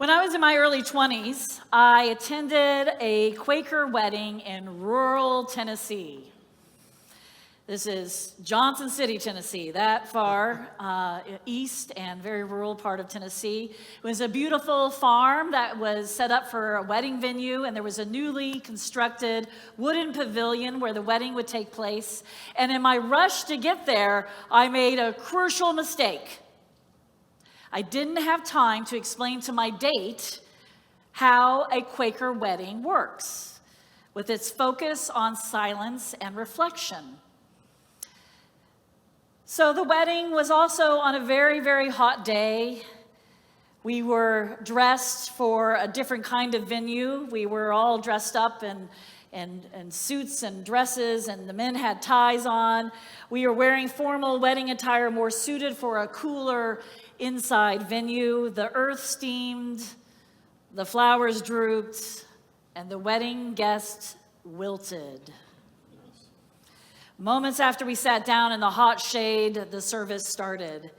When I was in my early 20s, I attended a Quaker wedding in rural Tennessee. This is Johnson City, Tennessee, that far east and very rural part of Tennessee. It was a beautiful farm that was set up for a wedding venue, and there was a newly constructed wooden pavilion where the wedding would take place. And in my rush to get there, I made a crucial mistake. I didn't have time to explain to my date how a Quaker wedding works, with its focus on silence and reflection. So the wedding was also on a very, very hot day. We were dressed for a different kind of venue. We were all dressed up in suits and dresses, and the men had ties on. We were wearing formal wedding attire more suited for a cooler inside venue. The earth steamed, the flowers drooped, and the wedding guests wilted. Moments after we sat down in the hot shade, the service started.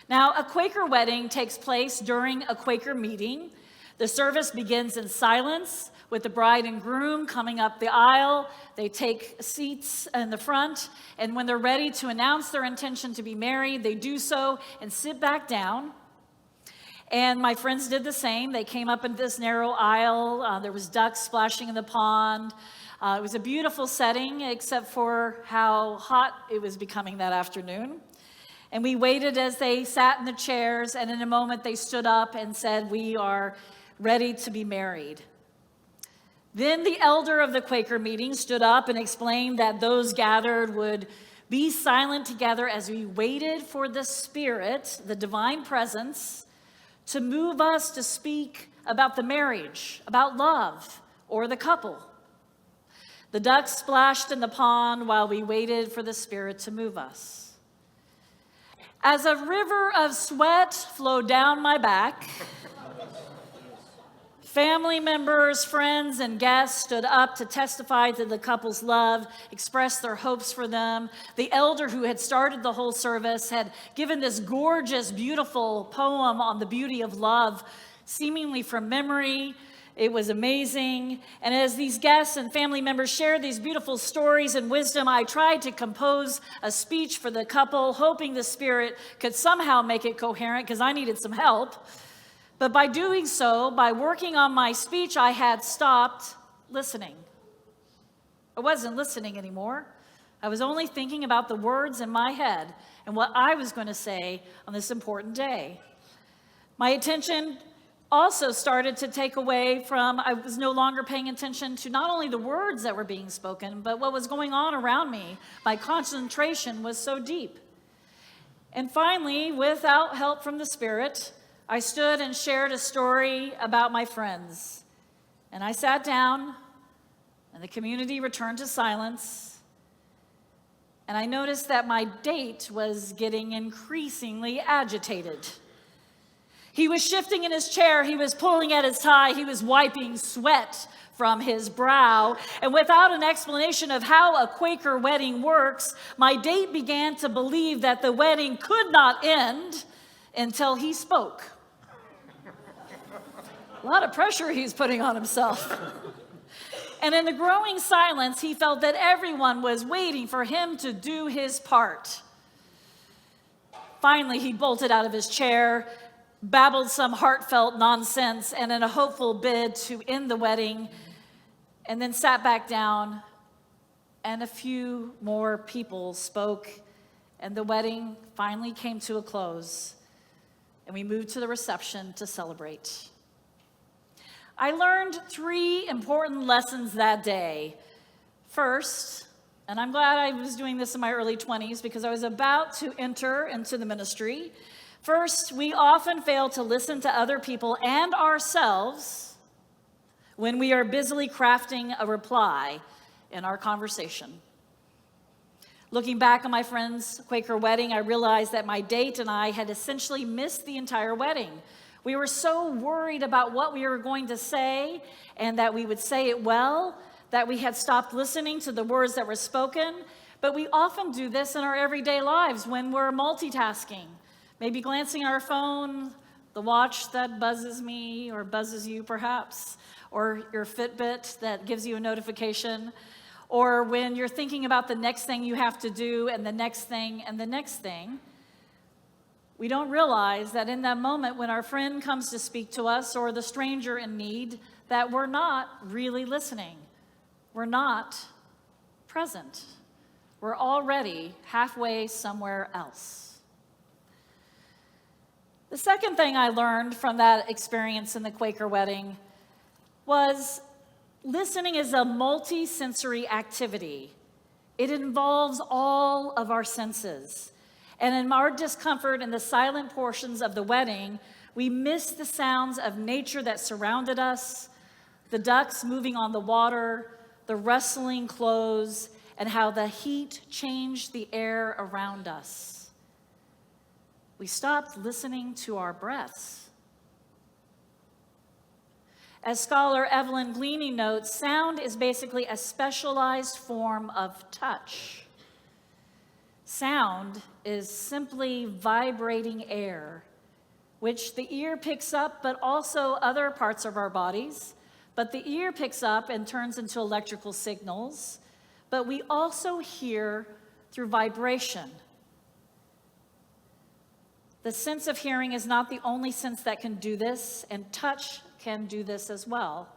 Now, a Quaker wedding takes place during a Quaker meeting. The service begins in silence with the bride and groom coming up the aisle. They take seats in the front, and when they're ready to announce their intention to be married, they do so and sit back down. And my friends did the same. They came up in this narrow aisle. There was ducks splashing in the pond. It was a beautiful setting, except for how hot it was becoming that afternoon. And we waited as they sat in the chairs, and in a moment they stood up and said, "We are ready to be married." Then the elder of the Quaker meeting stood up and explained that those gathered would be silent together as we waited for the Spirit, the divine presence, to move us to speak about the marriage, about love, or the couple. The ducks splashed in the pond while we waited for the Spirit to move us. As a river of sweat flowed down my back, family members, friends, and guests stood up to testify to the couple's love, express their hopes for them. The elder who had started the whole service had given this gorgeous, beautiful poem on the beauty of love, seemingly from memory. It was amazing. And as these guests and family members shared these beautiful stories and wisdom, I tried to compose a speech for the couple, hoping the Spirit could somehow make it coherent because I needed some help. But by doing so, by working on my speech, I had stopped listening. I wasn't listening anymore. I was only thinking about the words in my head and what I was going to say on this important day. My attention also started to take away from, I was no longer paying attention to not only the words that were being spoken, but what was going on around me. My concentration was so deep. And finally, without help from the Spirit, I stood and shared a story about my friends. And I sat down, and the community returned to silence. And I noticed that my date was getting increasingly agitated. He was shifting in his chair, he was pulling at his tie, he was wiping sweat from his brow. And without an explanation of how a Quaker wedding works, my date began to believe that the wedding could not end until he spoke. A lot of pressure he's putting on himself. And in the growing silence, he felt that everyone was waiting for him to do his part. Finally, he bolted out of his chair, babbled some heartfelt nonsense, and in a hopeful bid to end the wedding, and then sat back down, and a few more people spoke, and the wedding finally came to a close, and we moved to the reception to celebrate. I learned 3 important lessons that day. First, and I'm glad I was doing this in my early 20s because I was about to enter into the ministry. First, we often fail to listen to other people and ourselves when we are busily crafting a reply in our conversation. Looking back on my friend's Quaker wedding, I realized that my date and I had essentially missed the entire wedding. We were so worried about what we were going to say and that we would say it well, that we had stopped listening to the words that were spoken. But we often do this in our everyday lives when we're multitasking, maybe glancing at our phone, the watch that buzzes me or buzzes you perhaps, or your Fitbit that gives you a notification, or when you're thinking about the next thing you have to do and the next thing and the next thing, we don't realize that in that moment when our friend comes to speak to us or the stranger in need, that we're not really listening. We're not present. We're already halfway somewhere else. The second thing I learned from that experience in the Quaker wedding was listening is a multi-sensory activity. It involves all of our senses. And in our discomfort in the silent portions of the wedding, we miss the sounds of nature that surrounded us, the ducks moving on the water, the rustling clothes, and how the heat changed the air around us. We stopped listening to our breaths. As scholar Evelyn Gleany notes, sound is basically a specialized form of touch. Sound is simply vibrating air, which the ear picks up, but also other parts of our bodies. But the ear picks up and turns into electrical signals, but we also hear through vibration. The sense of hearing is not the only sense that can do this, and touch can do this as well.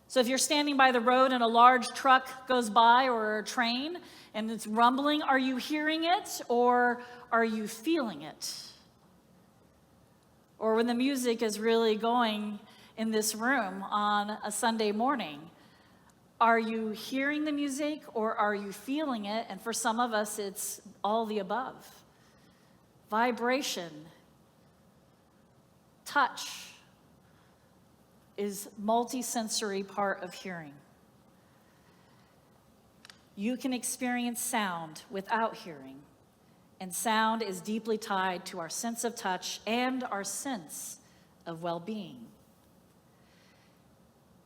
So if you're standing by the road and a large truck goes by or a train and it's rumbling, are you hearing it or are you feeling it? Or when the music is really going in this room on a Sunday morning, are you hearing the music or are you feeling it? And for some of us, it's all the above. Vibration, touch is multi-sensory part of hearing. You can experience sound without hearing, and sound is deeply tied to our sense of touch and our sense of well-being.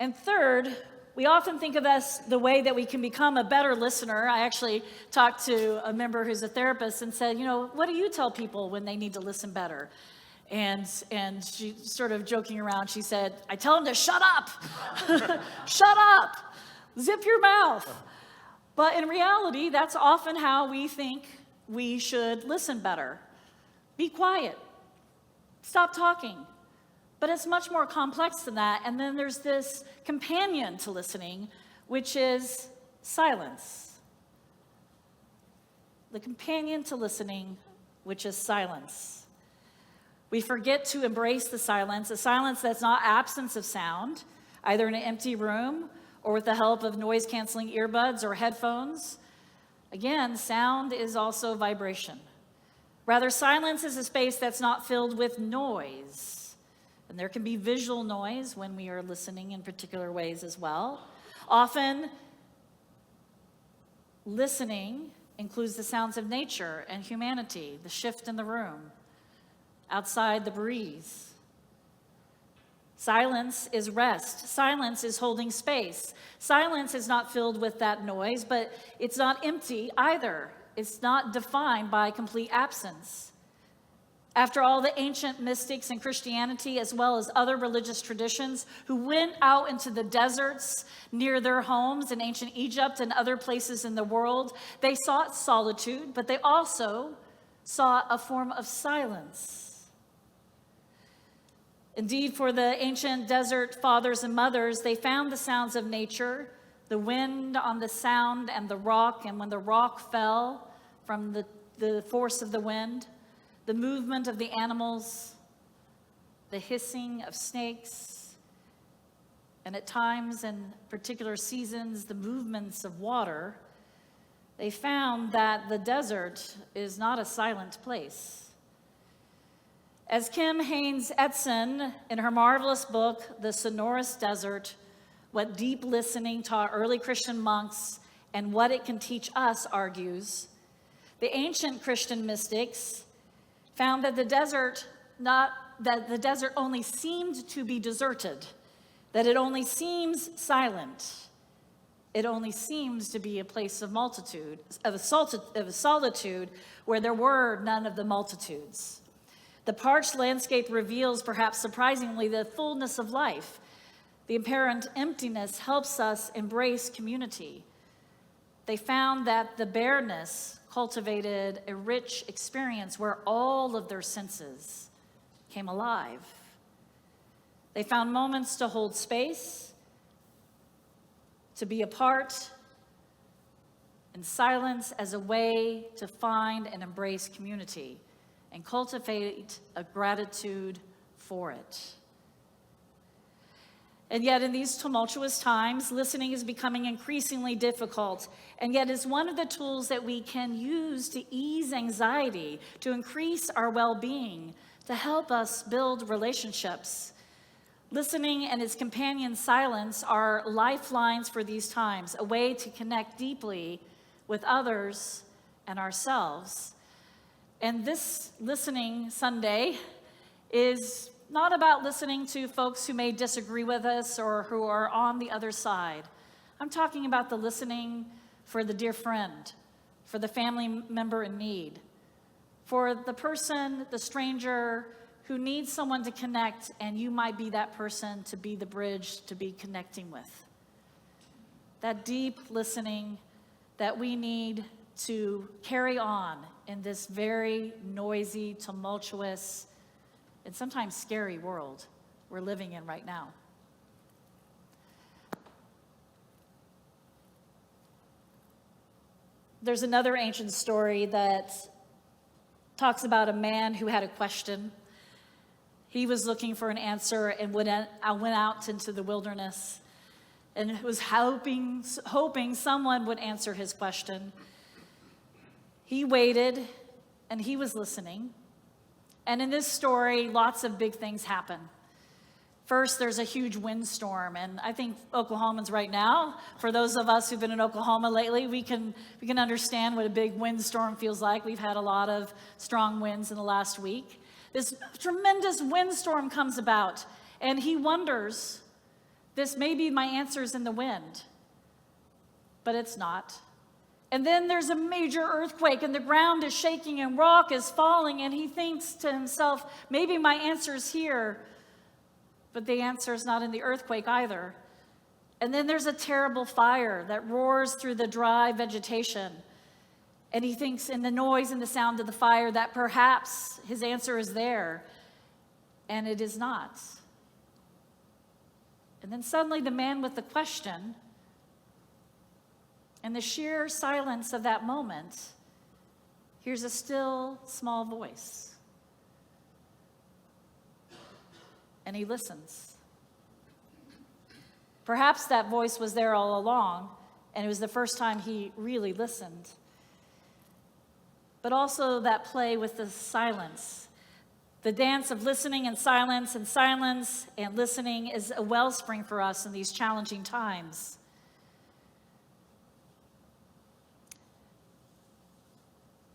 And third, we often think of this the way that we can become a better listener. I actually talked to a member who's a therapist and said, what do you tell people when they need to listen better? And she sort of joking around, she said, I tell them to shut up. Shut up. Zip your mouth. But in reality, that's often how we think we should listen better. Be quiet. Stop talking. But it's much more complex than that. And then there's this companion to listening, which is silence. The companion to listening, which is silence. We forget to embrace the silence, a silence that's not absence of sound, either in an empty room or with the help of noise-canceling earbuds or headphones. Again, sound is also vibration. Rather, silence is a space that's not filled with noise. And there can be visual noise when we are listening in particular ways as well. Often, listening includes the sounds of nature and humanity, the shift in the room, outside the breeze. Silence is rest. Silence is holding space. Silence is not filled with that noise, but it's not empty either. It's not defined by complete absence. After all, the ancient mystics in Christianity, as well as other religious traditions, who went out into the deserts near their homes in ancient Egypt and other places in the world, they sought solitude, but they also sought a form of silence. Indeed, for the ancient desert fathers and mothers, they found the sounds of nature, the wind on the sound and the rock, and when the rock fell from the force of the wind, the movement of the animals, the hissing of snakes, and at times in particular seasons, the movements of water, they found that the desert is not a silent place. As Kim Haynes Edson, in her marvelous book, The Sonorous Desert, What Deep Listening Taught Early Christian Monks and What It Can Teach Us, argues, the ancient Christian mystics found that the desert only seemed to be deserted, that it only seems silent. It only seems to be a place of solitude where there were none of the multitudes. The parched landscape reveals, perhaps surprisingly, the fullness of life. The apparent emptiness helps us embrace community. They found that the bareness cultivated a rich experience where all of their senses came alive. They found moments to hold space, to be apart, in silence as a way to find and embrace community and cultivate a gratitude for it. And yet in these tumultuous times, listening is becoming increasingly difficult, and yet is one of the tools that we can use to ease anxiety, to increase our well-being, to help us build relationships. Listening and its companion silence are lifelines for these times, a way to connect deeply with others and ourselves. And this Listening Sunday is not about listening to folks who may disagree with us or who are on the other side. I'm talking about the listening for the dear friend, for the family member in need, for the person, the stranger who needs someone to connect, and you might be that person to be the bridge to be connecting with. That deep listening that we need to carry on in this very noisy, tumultuous, and sometimes scary world we're living in right now. There's another ancient story that talks about a man who had a question. He was looking for an answer and went out into the wilderness and was hoping someone would answer his question. He waited and he was listening. And in this story, lots of big things happen. First, there's a huge windstorm, and I think Oklahomans right now, for those of us who've been in Oklahoma lately, we can understand what a big windstorm feels like. We've had a lot of strong winds in the last week. This tremendous windstorm comes about, and he wonders, this may be my answers in the wind, but it's not. And then there's a major earthquake, and the ground is shaking, and rock is falling, and he thinks to himself, maybe my answer's here, but the answer is not in the earthquake either. And then there's a terrible fire that roars through the dry vegetation. And he thinks in the noise and the sound of the fire that perhaps his answer is there. And it is not. And then suddenly the man with the question, in the sheer silence of that moment, hears a still, small voice. And he listens. Perhaps that voice was there all along, and it was the first time he really listened. But also that play with the silence. The dance of listening and silence and listening is a wellspring for us in these challenging times.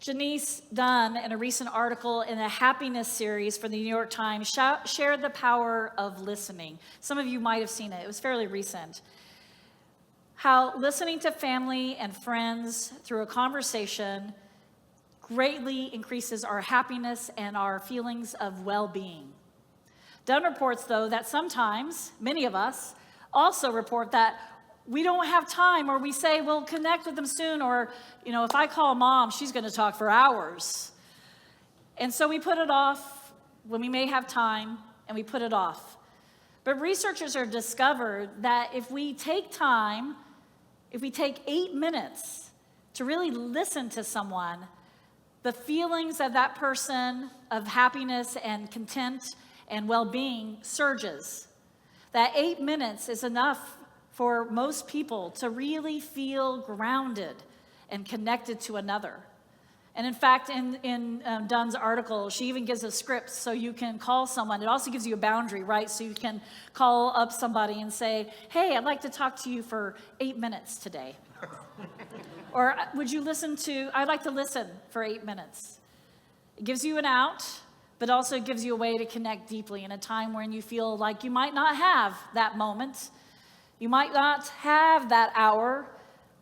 Janice Dunn, in a recent article in a happiness series for the New York Times, shared the power of listening. Some of you might have seen it. It was fairly recent. How listening to family and friends through a conversation greatly increases our happiness and our feelings of well-being. Dunn reports, though, that sometimes, many of us, also report that we don't have time, or we say we'll connect with them soon, or, if I call mom, she's going to talk for hours. And so we put it off when we may have time, and we put it off. But researchers have discovered that if we take time, if we take 8 minutes to really listen to someone, the feelings of that person of happiness and content and well-being surges. That 8 minutes is enough for most people to really feel grounded and connected to another. And in fact, in Dunn's article, she even gives a script so you can call someone. It also gives you a boundary, right? So you can call up somebody and say, hey, I'd like to talk to you for 8 minutes today. Or would you I'd like to listen for 8 minutes. It gives you an out, but also gives you a way to connect deeply in a time when you feel like you might not have that moment. You might not have that hour,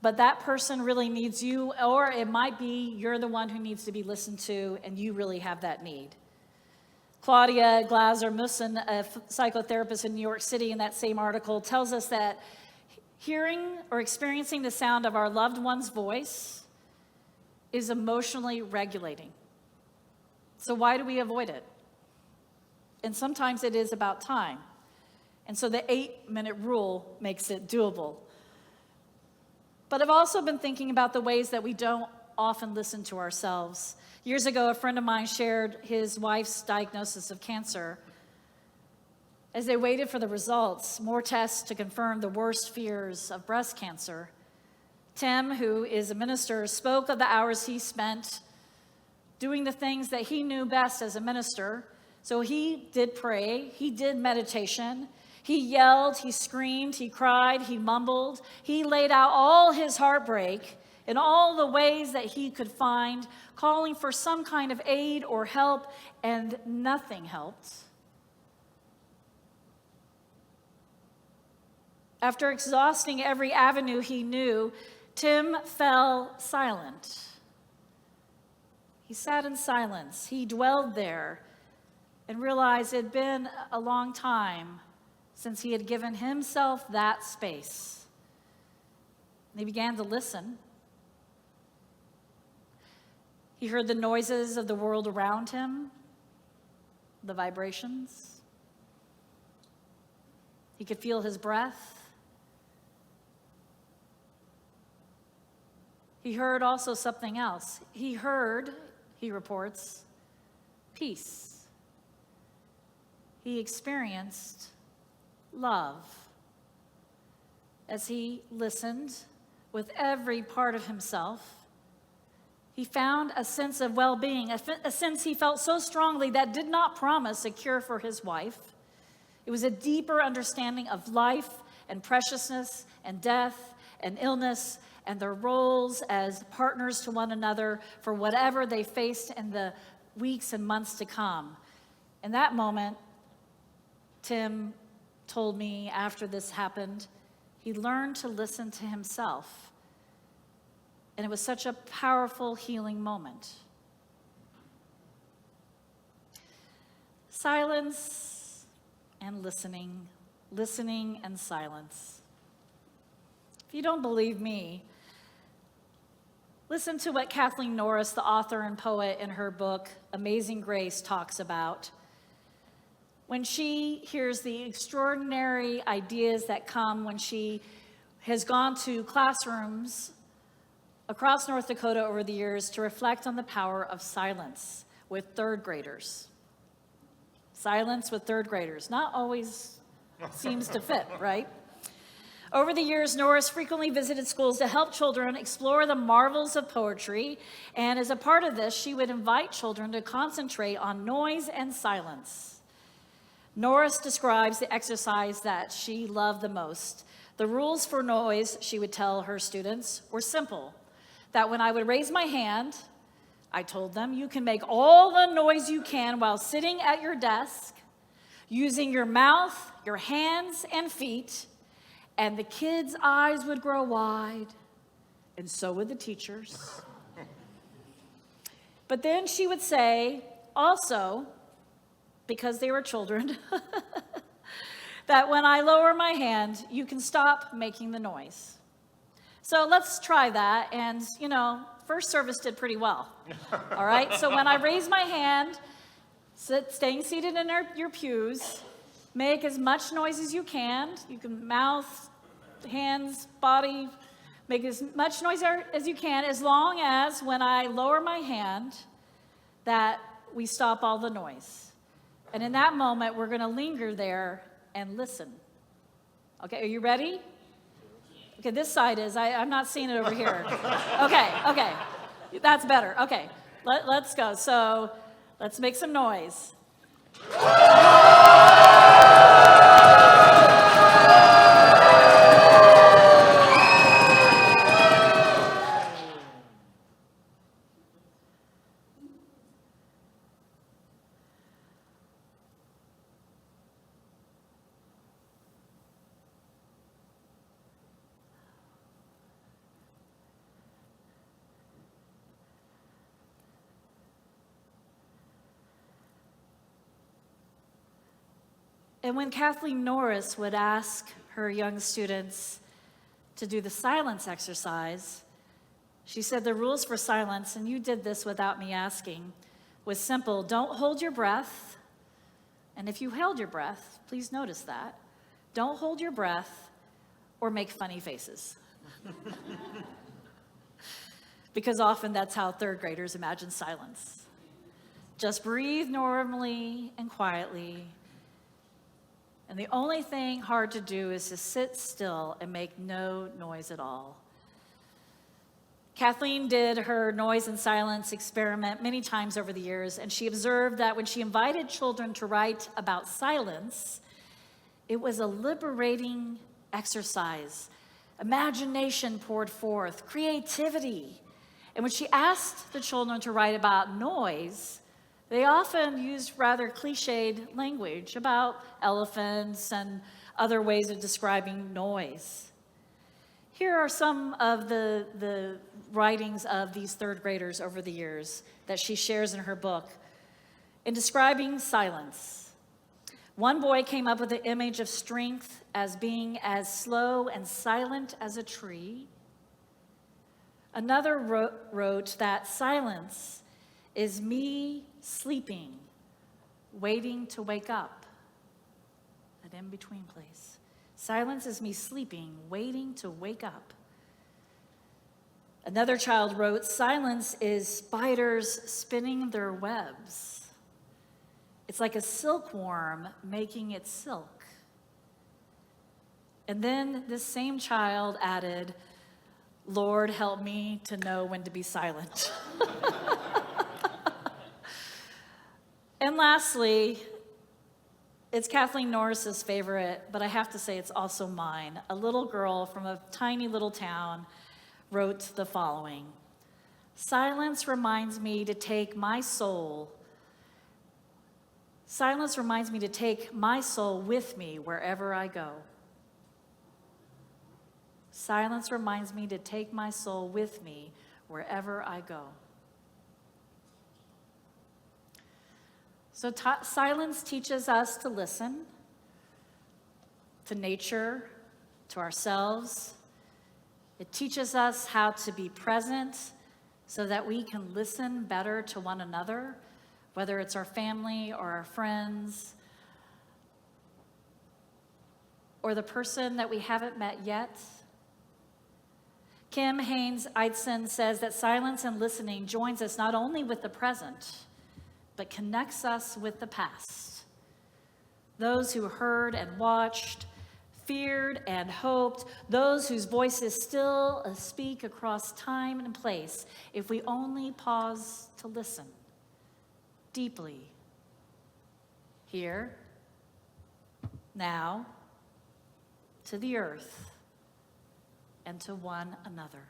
but that person really needs you, or it might be you're the one who needs to be listened to, and you really have that need. Claudia Glaser-Mussen, a psychotherapist in New York City, in that same article, tells us that hearing or experiencing the sound of our loved one's voice is emotionally regulating. So why do we avoid it? And sometimes it is about time. And so the 8-minute rule makes it doable. But I've also been thinking about the ways that we don't often listen to ourselves. Years ago, a friend of mine shared his wife's diagnosis of cancer. As they waited for the results, more tests to confirm the worst fears of breast cancer, Tim, who is a minister, spoke of the hours he spent doing the things that he knew best as a minister. So he did pray, he did meditation, he yelled, he screamed, he cried, he mumbled, he laid out all his heartbreak in all the ways that he could find, calling for some kind of aid or help, and nothing helped. After exhausting every avenue he knew, Tim fell silent. He sat in silence. He dwelled there and realized it had been a long time since he had given himself that space. And he began to listen. He heard the noises of the world around him, the vibrations. He could feel his breath. He heard also something else. He heard, he reports, peace. He experienced love. As he listened with every part of himself, he found a sense of well-being, a sense he felt so strongly that did not promise a cure for his wife. It was a deeper understanding of life and preciousness and death and illness and their roles as partners to one another for whatever they faced in the weeks and months to come. In that moment, Tim told me after this happened, he learned to listen to himself. And it was such a powerful healing moment. Silence and listening, listening and silence. If you don't believe me, listen to what Kathleen Norris, the author and poet, in her book, Amazing Grace, talks about. When she hears the extraordinary ideas that come when she has gone to classrooms across North Dakota over the years to reflect on the power of silence with third graders. Silence with third graders. Not always seems to fit, right? Over the years, Norris frequently visited schools to help children explore the marvels of poetry, and as a part of this, she would invite children to concentrate on noise and silence. Norris describes the exercise that she loved the most. The rules for noise, she would tell her students, were simple. That when I would raise my hand, I told them, you can make all the noise you can while sitting at your desk, using your mouth, your hands, and feet, and the kids' eyes would grow wide, and so would the teachers. But then she would say, also, because they were children, that when I lower my hand, you can stop making the noise. So let's try that, and first service did pretty well, all right? So when I raise my hand, staying seated in your pews, make as much noise as you can. You can mouth, hands, body, make as much noise as you can, as long as when I lower my hand, that we stop all the noise. And in that moment, we're gonna linger there and listen. Okay, are you ready? Okay, this side is. I'm not seeing it over here. Okay. That's better. Okay, let's go. So let's make some noise. And when Kathleen Norris would ask her young students to do the silence exercise, she said the rules for silence, and you did this without me asking, was simple. Don't hold your breath. And if you held your breath, please notice that. Don't hold your breath or make funny faces. Because often that's how third graders imagine silence. Just breathe normally and quietly. And the only thing hard to do is to sit still and make no noise at all. Kathleen did her noise and silence experiment many times over the years, and she observed that when she invited children to write about silence, it was a liberating exercise. Imagination poured forth, creativity. And when she asked the children to write about noise, they often used rather cliched language about elephants and other ways of describing noise. Here are some of the writings of these third graders over the years that she shares in her book. In describing silence, one boy came up with the image of strength as being as slow and silent as a tree. Another wrote that silence is me sleeping, waiting to wake up. That in-between place. Silence is me sleeping, waiting to wake up. Another child wrote, silence is spiders spinning their webs. It's like a silkworm making its silk. And then this same child added, Lord, help me to know when to be silent. And lastly, it's Kathleen Norris's favorite, but I have to say it's also mine. A little girl from a tiny little town wrote the following. Silence reminds me to take my soul. Silence reminds me to take my soul with me wherever I go. Silence reminds me to take my soul with me wherever I go. So silence teaches us to listen to nature, to ourselves. It teaches us how to be present so that we can listen better to one another, whether it's our family or our friends, or the person that we haven't met yet. Kim Haynes-Eidson says that silence and listening joins us not only with the present, but connects us with the past. Those who heard and watched, feared and hoped, those whose voices still speak across time and place, if we only pause to listen deeply. Here, now, to the earth, and to one another.